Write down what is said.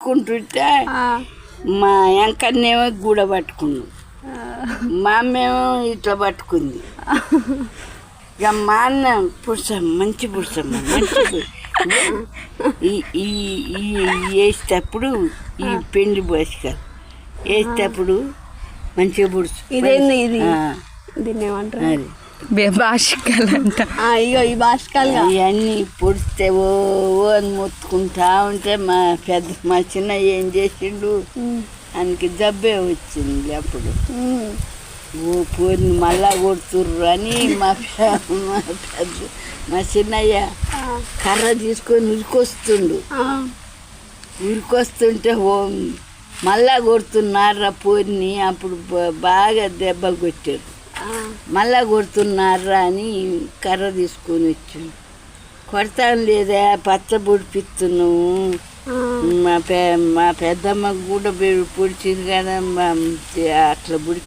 కొట్టుకుంటుంటే మా ఎంకన్నేమో గూడ పట్టుకున్నాం, మా అమ్మేమో ఇట్లా పట్టుకుంది. ఇక మా అన్న పురుషమ్మ మంచి పురుషమ్మ మంచి వేసేటప్పుడు ఈ పెండి బాసికాలు వేసేటప్పుడు మంచిగా పుడుచు. ఇదేంది ఇది? దీన్ని ఏమంటారు? అది బాషికాలు అంట. ఇగో ఈ బాష్కాలు ఇవన్నీ పొడిస్తే ఓ అని మొత్తుకుంటా ఉంటే మా చిన్న ఏం చేసిండు, ఆయనకి జబ్బే వచ్చింది. అప్పుడు ఓ పోయిన మళ్ళా కొడుతుర్రు అని మా చిన్నయ్య కర్ర తీసుకొని ఉరికొస్తుండు. ఉరికొస్తుంటే ఓ మళ్ళా కొడుతున్నారా పోయిని. అప్పుడు బాగా దెబ్బలు కొట్టారు. మళ్ళా కొడుతున్నారా అని కర్ర తీసుకొని వచ్చాను. కొడతాను లేదా పచ్చబొడిపిస్తున్నాము. మా పెద్దమ్మ కూడా పొడిచింది కదా, అట్లా బుడి